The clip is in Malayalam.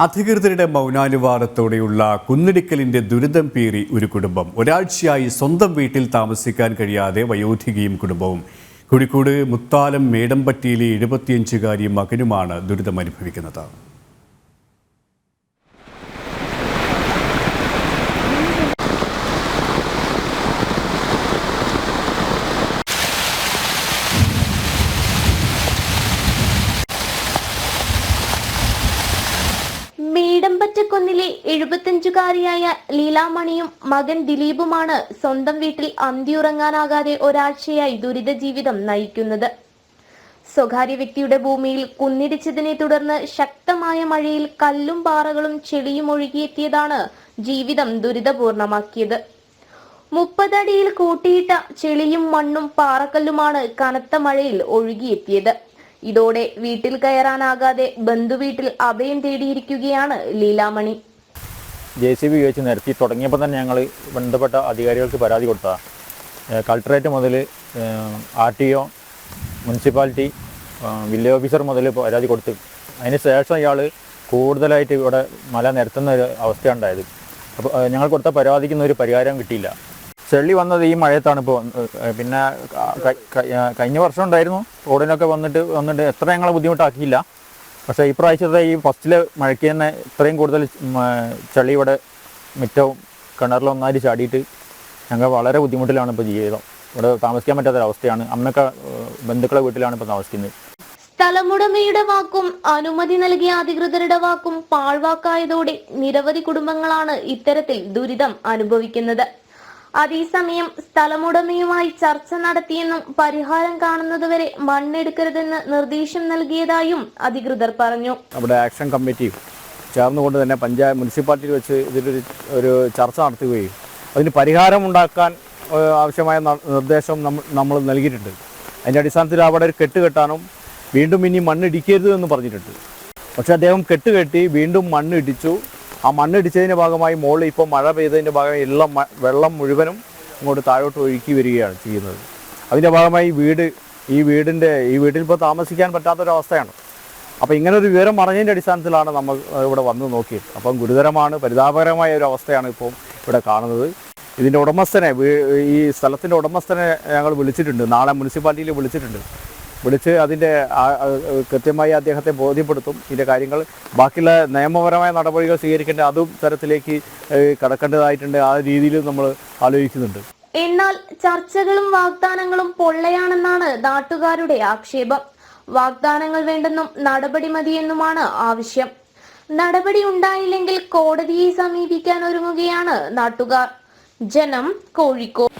അധികൃതരുടെ മൗനാനുവാദത്തോടെയുള്ള കുന്നിടിക്കലിന്റെ ദുരിതം പേറി ഒരു കുടുംബം. ഒരാഴ്ചയായി സ്വന്തം വീട്ടിൽ താമസിക്കാൻ കഴിയാതെ വയോധികയും കുടുംബവും. കോഴിക്കോട് മുത്താലം മേടമ്പറ്റിയിലെ 75-കാരി മകനുമാണ് ദുരിതം അനുഭവിക്കുന്നത്. മേടമ്പറ്റക്കുന്നിലെ 75-കാരിയായ ലീലാമണിയും മകൻ ദിലീപുമാണ് സ്വന്തം വീട്ടിൽ അന്തിയുറങ്ങാനാകാതെ ഒരാഴ്ചയായി ദുരിത ജീവിതം നയിക്കുന്നത്. സ്വകാര്യ വ്യക്തിയുടെ ഭൂമിയിൽ കുന്നിടിച്ചതിനെ തുടർന്ന് ശക്തമായ മഴയിൽ കല്ലും പാറകളും ചെളിയും ഒഴുകിയെത്തിയതാണ് ജീവിതം ദുരിതപൂർണമാക്കിയത്. 30 അടിയിൽ കൂട്ടിയിട്ട ചെളിയും മണ്ണും പാറക്കല്ലുമാണ് കനത്ത മഴയിൽ ഒഴുകിയെത്തിയത്. ഇതോടെ വീട്ടിൽ കയറാനാകാതെ ബന്ധുവീട്ടിൽ അഭയം തേടിയിരിക്കുകയാണ് ലീലാമണി. JCB ഉപയോഗിച്ച് നിരത്തി തുടങ്ങിയപ്പോൾ തന്നെ ഞങ്ങൾ ബന്ധപ്പെട്ട അധികാരികൾക്ക് പരാതി കൊടുത്ത കളക്ടറേറ്റ് മുതൽ RTO, മുനിസിപ്പാലിറ്റി, വില്ലേജ് ഓഫീസർ മുതൽ പരാതി കൊടുത്ത് അതിന് ശേഷം ഇയാൾ കൂടുതലായിട്ട് ഇവിടെ മല നിരത്തുന്ന ഒരു അവസ്ഥയുണ്ടായത്. അപ്പോൾ ഞങ്ങൾ കൊടുത്ത പരാതിക്കൊന്നും ഒരു പരിഹാരം കിട്ടിയില്ല. ചെളി വന്നത് ഈ മഴയത്താണ്. ഇപ്പോൾ പിന്നെ കഴിഞ്ഞ വർഷം ഉണ്ടായിരുന്നു, റോഡിനൊക്കെ വന്നിട്ട് എത്ര ഞങ്ങളെ ബുദ്ധിമുട്ടാക്കിയില്ല. പക്ഷേ ഈ പ്രാവശ്യത്തെ ഈ ഫസ്റ്റിലെ മഴയ്ക്ക് തന്നെ ഇത്രയും കൂടുതൽ ചെളി ഇവിടെ മിറ്റവും കിണറിലൊന്നായിട്ട് ചാടിയിട്ട് ഞങ്ങൾ വളരെ ബുദ്ധിമുട്ടിലാണ് ഇപ്പോൾ ജീവിതം. ഇവിടെ താമസിക്കാൻ പറ്റാത്തൊരവസ്ഥയാണ്. അമ്മയൊക്കെ ബന്ധുക്കളെ വീട്ടിലാണ് ഇപ്പോൾ താമസിക്കുന്നത്. സ്ഥലമുടമയുടെ വാക്കും അനുമതി നൽകിയ അധികൃതരുടെ വാക്കും പാഴ്വാക്കായതോടെ നിരവധി കുടുംബങ്ങളാണ് ഇത്തരത്തിൽ ദുരിതം അനുഭവിക്കുന്നത്. അതേസമയം സ്ഥലമുടമയുമായി ചർച്ച നടത്തിയെന്നും പരിഹാരം കാണുന്നതുവരെ മണ്ണെടുക്കരുതെന്ന് നിർദ്ദേശം നൽകിയതായും അധികൃതർ പറഞ്ഞു. നമ്മുടെ ആക്ഷൻ കമ്മിറ്റി ചേർന്നുകൊണ്ട് തന്നെ മുനിസിപ്പാലിറ്റിയിൽ വെച്ച് ഇതിലൊരു ചർച്ച നടത്തുകയും അതിന് പരിഹാരം ഉണ്ടാക്കാൻ ആവശ്യമായ നിർദ്ദേശം നമ്മൾ നൽകിയിട്ടുണ്ട്. അതിൻ്റെ അടിസ്ഥാനത്തിൽ അവിടെ ഒരു കെട്ടുകെട്ടാനും വീണ്ടും ഇനി മണ്ണിടിക്കരുത് എന്ന് പറഞ്ഞിട്ടുണ്ട്. പക്ഷേ അദ്ദേഹം കെട്ടുകെട്ടി വീണ്ടും മണ്ണിടിച്ചു. ആ മണ്ണിടിച്ചതിൻ്റെ ഭാഗമായി മുകളിൽ ഇപ്പോൾ മഴ പെയ്തതിൻ്റെ ഭാഗമായി വെള്ളം മുഴുവനും ഇങ്ങോട്ട് താഴോട്ട് ഒഴുക്കി വരികയാണ് ചെയ്യുന്നത്. അതിൻ്റെ ഭാഗമായി ഈ വീട്ടിൽ ഇപ്പോൾ താമസിക്കാൻ പറ്റാത്തൊരവസ്ഥയാണ്. അപ്പോൾ ഇങ്ങനൊരു വിവരം അറിഞ്ഞതിൻ്റെ അടിസ്ഥാനത്തിലാണ് നമ്മൾ ഇവിടെ വന്ന് നോക്കിയത്. അപ്പം ഗുരുതരമാണ്, പരിതാപകരമായ ഒരു അവസ്ഥയാണ് ഇപ്പോൾ ഇവിടെ കാണുന്നത്. ഇതിൻ്റെ ഉടമസ്ഥനെ, ഈ സ്ഥലത്തിൻ്റെ ഉടമസ്ഥനെ ഞങ്ങൾ വിളിച്ചിട്ടുണ്ട്. നാളെ മുനിസിപ്പാലിറ്റിയിൽ വിളിച്ച് അതിൻ്റെ കൃത്യമായി അദ്ദേഹത്തെ ബോധ്യപ്പെടുത്തും. ഇതിൻ്റെ കാര്യങ്ങൾ ബാക്കിയുള്ള നിയമപരമായ നടപടികൾ സ്വീകരിക്കേണ്ട അതും തരത്തിലേക്ക് കടക്കേണ്ടതായിട്ടുണ്ട്. ആ രീതിയിൽ നമ്മൾ ആലോചിക്കുന്നുണ്ട്. എന്നാൽ ചർച്ചകളും വാഗ്ദാനങ്ങളും പൊള്ളയാണെന്നാണ് നാട്ടുകാരുടെ ആക്ഷേപം. വാഗ്ദാനങ്ങൾ വേണ്ടെന്നും നടപടി മതിയെന്നുമാണ് ആവശ്യം. നടപടി ഉണ്ടായില്ലെങ്കിൽ കോടതിയെ സമീപിക്കാൻ ഒരുങ്ങുകയാണ് നാട്ടുകാർ. ജനം, കോഴിക്കോട്.